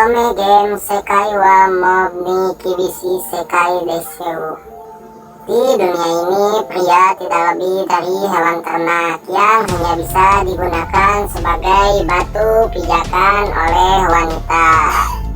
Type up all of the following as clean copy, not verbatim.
Otome game sekai wa mob ni kibishi sekai desu. Di dunia ini, pria tidak lebih dari hewan ternak yang hanya bisa digunakan sebagai batu pijakan oleh wanita,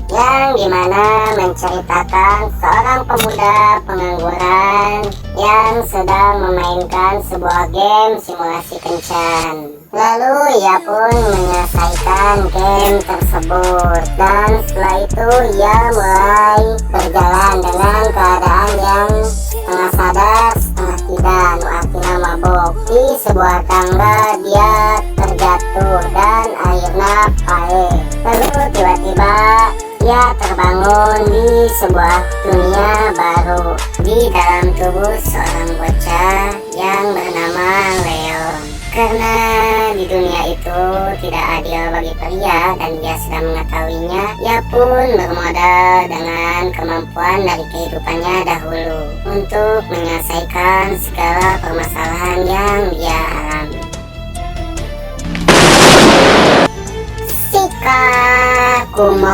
yang dimana menceritakan seorang pemuda pengangguran yang sedang memainkan sebuah game simulasi kencan. Lalu ia pun menyelesaikan game tersebut, dan setelah itu ia mulai berjalan dengan keadaan yang setengah sadar setengah tidak, artinya mabok. Di sebuah tangga dia terjatuh dan akhirnya pae. Lalu tiba-tiba ia terbangun di sebuah dunia baru di dalam tubuh seorang bocah yang bernama Leon. Karena di dunia itu tidak adil bagi pria dan dia sudah mengetahuinya, ia pun bermodal dengan kemampuan dari kehidupannya dahulu untuk menyelesaikan segala permasalahan yang dia alami. Shikakumo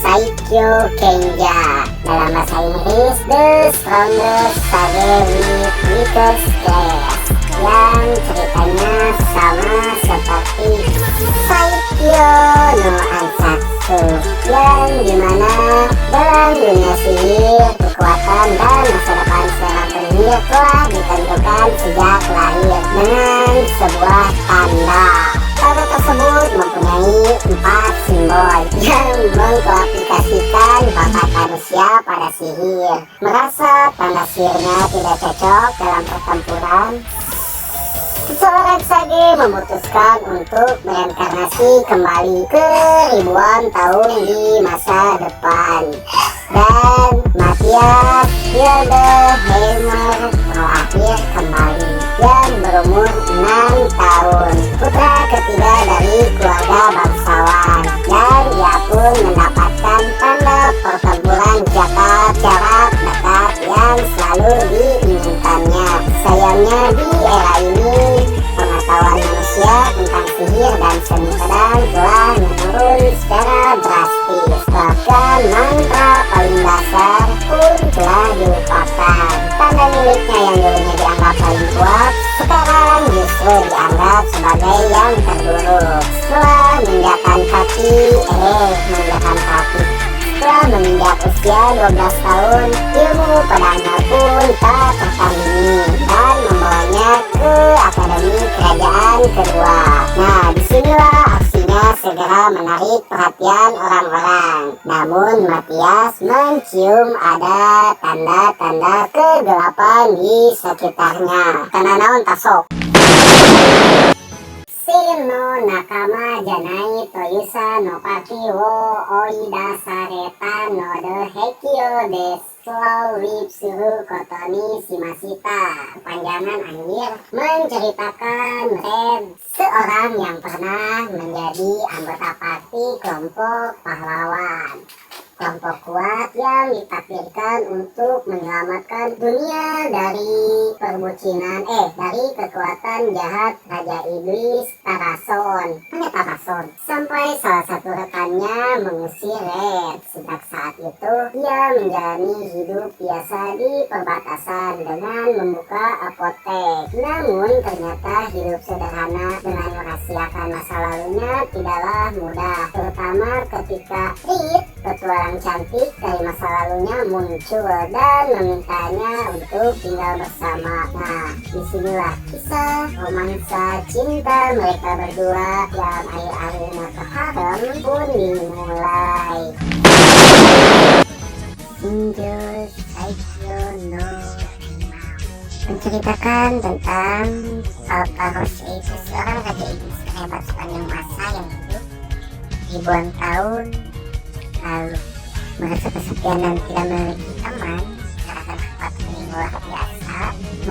Saikyo Kenja, dalam bahasa Inggris The Strongest Sage with Weakest Class, yang ceritanya sama seperti Saikyo no Ansatsu, yang dimana dalam dunia sihir kekuatan dan masa depan seorang penyihir telah ditentukan sejak lahir dengan sebuah tanda. Tanda tersebut mempunyai 4 simbol yang mengklasifikasikan bakat manusia pada sihir. Merasa tanda sihirnya tidak cocok dalam pertempuran, seorang sage memutuskan untuk reinkarnasi kembali ke ribuan tahun di masa depan. Dan Matthias Hildeheimer lahir kembali yang berumur 6 tahun, putra ketiga dari keluarga bangsawan, dan ia pun mendapatkan tanda pertempuran jarak dekat yang selalu diinginkannya. Sayangnya di era ini pengetahuan manusia tentang sihir dan seni pedang telah menurun secara drastis. Bahkan mantra paling dasar pun telah dilupakan. Tanda miliknya yang dulunya dianggap paling kuat, sekarang justru dianggap sebagai yang terburuk. Setelah menginjak usia 12 tahun, ilmu pedangnya pun tak tertandingi dan membawanya ke Akademi Kerajaan kedua. Nah, disinilah aksinya segera menarik perhatian orang-orang. Namun Matthias mencium ada tanda-tanda kegelapan di sekitarnya. Tanda naon tasok? No nakama janai toyusa no paki wo oida sareta no de hekio de slow whip suru kotoni shimashita. Kepanjangan anjir menceritakan Red, seorang yang pernah menjadi anggota parti kelompok pahlawan, kelompok kuat yang ditakdirkan untuk menyelamatkan dunia dari perbucinan dari kekuatan jahat Raja Iblis Tarason. Sampai salah satu rekannya mengusir Red. Sejak saat itu ia menjalani hidup biasa di perbatasan dengan membuka apotek. Namun ternyata hidup sederhana dengan merahasiakan masa lalunya tidaklah mudah, terutama ketika Red, petualang cantik dari masa lalunya, muncul dan memintanya untuk tinggal bersama. Nah, disinilah kisah romansa cinta mereka berdua yang akhir-akhir mata harem pun dimulai. Shinjo Saikyo no menceritakan tentang Altaros, yaitu seorang raja iblis terhebat sepanjang masa yang hidup ribuan tahun lalu. Merasa kesepian dan tidak memiliki teman, serasa kekuatan yang luar biasa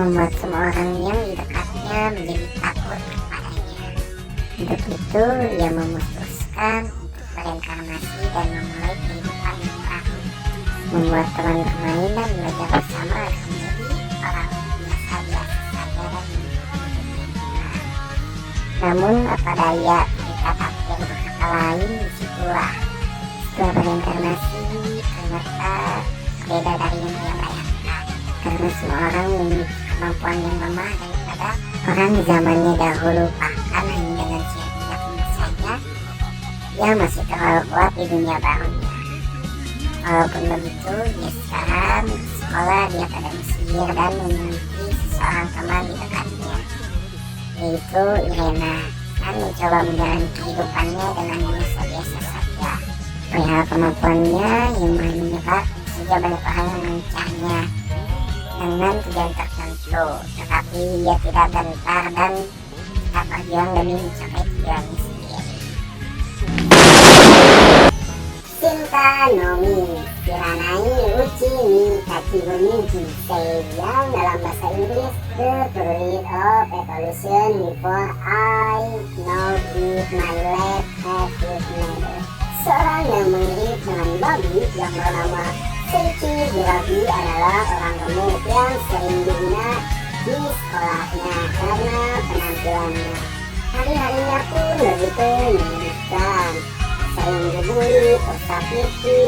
membuat semua orang yang di dekatnya menjadi takut kepadanya. Untuk itu, ia memutuskan untuk bereinkarnasi dan memulai kehidupan yang baru, membuat teman bermain dan belajar bersama agar menjadi orang biasa-biasa saja dan menyenangkan. Namun apa daya, jika takdir berkata lain, disitulah sebuah reinkarnasi terletak beda dari yang dia bayangkan, karena semua orang memiliki kemampuan yang lemah daripada orang zamannya dahulu. Bahkan hanya dengan sihirnya saja dia masih terlalu kuat di dunia barunya. Walaupun begitu, dia sekarang sekolah di akademi sihir dan memiliki seseorang teman di dekatnya, yaitu Irena, dan mencoba menjalani kehidupannya dengan biasa-biasa saja. Perihal kemampuannya yang mulai menyebar, saja banyak orang yang mengincarnya dengan tujuan tertentu, tetapi dia tidak gentar dan tetap berjuang demi mencapai tujuannya sendiri. Cinta Nomi Shiranai Uchi ni Kakibuni Jinsei, yang dalam bahasa Inggris The Period of Evolution Before I Know It My Life Had It Matter. Seorang yang mirip dengan Bobby yang bernama Seiichi Hiroki adalah orang gemuk yang sering dibina di sekolahnya karena penampilannya. Hari-harinya pun begitu menyedihkan, sering dibully, tersakiti,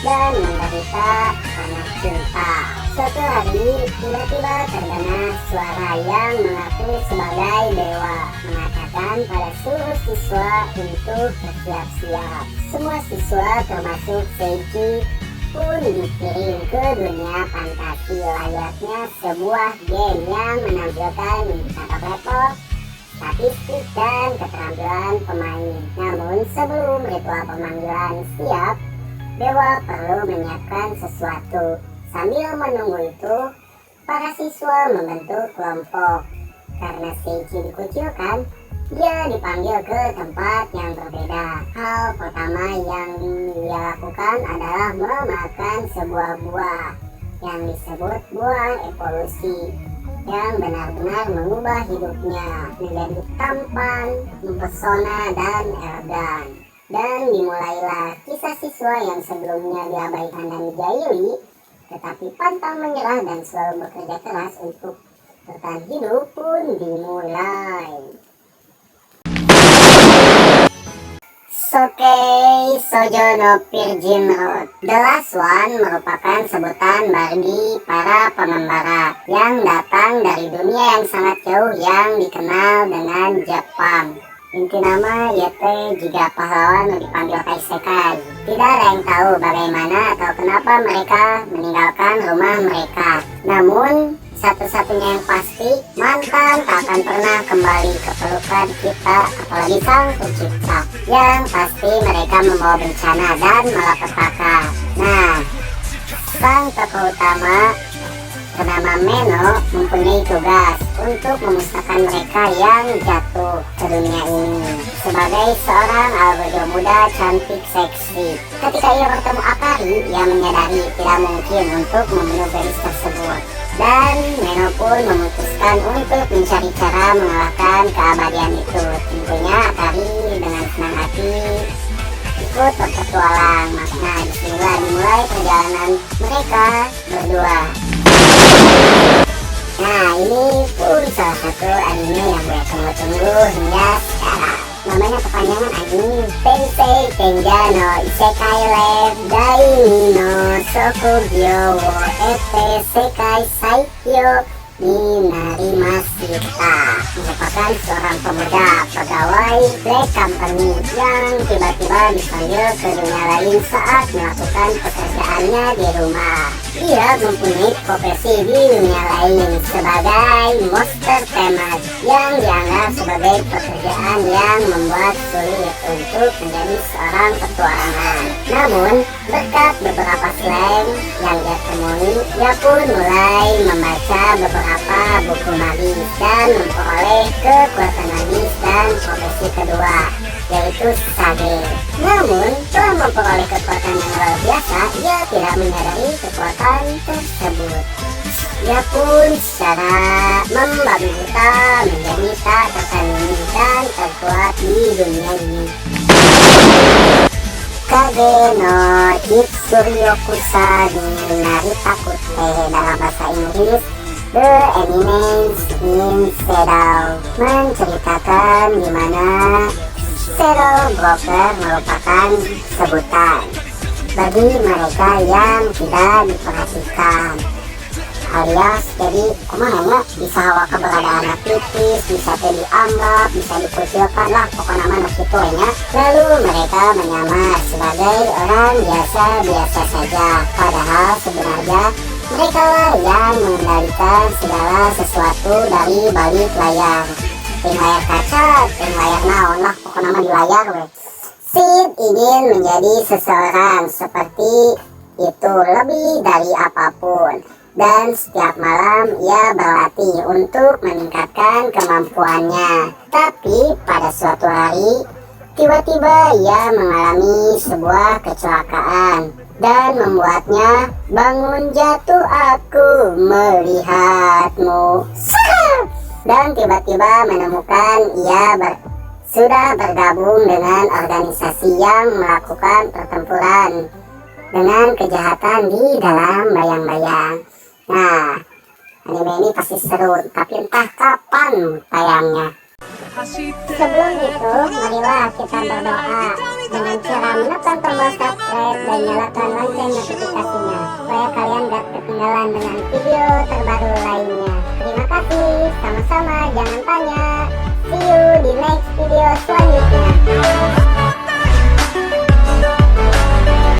dan menderita karena cinta. Suatu hari tiba-tiba terdengar suara yang mengaku sebagai dewa, mengatakan pada seluruh siswa untuk bersiap-siap. Semua siswa termasuk Seiichi pun dikirim ke dunia fantasi layaknya sebuah game yang menampilkan indikator level, statistik, dan keterampilan pemain. Namun sebelum ritual pemanggilan siap, dewa perlu menyiapkan sesuatu. Sambil menunggu itu, para siswa membentuk kelompok. Karena Seiichi dikucilkan, dia dipanggil ke tempat yang berbeda. Hal pertama yang dia lakukan adalah memakan sebuah buah yang disebut buah evolusi, yang benar-benar mengubah hidupnya menjadi tampan, mempesona, dan elegan. Dan dimulailah kisah siswa yang sebelumnya diabaikan dan dijaili, tetapi pantang menyerah dan selalu bekerja keras untuk bertahan hidup pun dimulai. Sokei Shoujo no Virgin Road. The Last One merupakan sebutan bagi para pengembara yang datang dari dunia yang sangat jauh yang dikenal dengan Jepang. Inti nama yaitu jika pahlawan dipanggil Kaisekai. Tidak ada yang tahu bagaimana atau kenapa mereka meninggalkan rumah mereka. Namun satu-satunya yang pasti, mantan tak akan pernah kembali ke pelukan kita, apalagi sang pencipta. Yang pasti mereka membawa bencana dan malapetaka. Nah, sang tokoh utama bernama Meno mempunyai tugas untuk memusnahkan mereka yang jatuh ke dunia ini. Sebagai seorang algojo muda cantik seksi, ketika ia bertemu Akari, ia menyadari tidak mungkin untuk membunuh gadis tersebut. Dan Meno pun memutuskan untuk mencari cara mengalahkan keabadian itu. Tentunya Akari dengan senang hati ikut berpetualang. Nah, disinilah dimulai perjalanan mereka berdua. Nah, ini pun salah satu anime yang gue tunggu-tunggu hingga sekarang. Namanya kepanjangan anime Tensei Tenja no Isekai Live Daini no Shokugyo wo Ete Sekai Saikyo Minari Masita, merupakan seorang pemuda pegawai Black Company yang tiba-tiba dipanggil ke dunia lain saat melakukan pekerjaannya di rumah. Ia mempunyai profesi di dunia lain sebagai monster temat yang dianggap sebagai pekerjaan yang membuat sulit untuk menjadi seorang petualangan. Namun berkat beberapa slang yang dia temui, ia pun mulai membaca beberapa buku magis dan memperoleh kekuatan magis dan profesi kedua, yaitu Sage. Namun setelah memperoleh kekuatan yang luar biasa, ia tidak menyadari kekuatan tersebut. Ia pun secara membabi buta menjadi tak tertandingi dan terkuat di dunia ini. Kage no Hitsuryokusa di Naritakute, dalam bahasa Inggris The Eminence in Shadow, menceritakan di mana Shadow Broker merupakan sebutan bagi mereka yang tidak diperhatikan. Alias jadi kumaha bisa hawa keberadaan tipis, bisa dianggap, bisa dikucilkan lah pokoknya mana gitu ya. Lalu mereka menyamar sebagai orang biasa-biasa saja, padahal sebenarnya mereka lah yang mengendalikan segala sesuatu dari balik layar. Ting layar kaca, ting layar naon lah pokoknya di layar we. Sid ingin menjadi seseorang seperti itu lebih dari apapun. Dan setiap malam ia berlatih untuk meningkatkan kemampuannya. Tapi pada suatu hari, tiba-tiba ia mengalami sebuah kecelakaan dan membuatnya bangun jatuh aku melihatmu. Dan tiba-tiba menemukan ia sudah bergabung dengan organisasi yang melakukan pertempuran dengan kejahatan di dalam bayang-bayang. Nah, anime ini pasti seru, tapi entah kapan tayangnya. Sebelum itu, marilah kita berdoa dengan cara menekan tombol subscribe dan nyalakan lonceng notifikasinya, supaya kalian gak ketinggalan dengan video terbaru lainnya. Terima kasih, sama-sama, jangan tanya. See you di next video selanjutnya.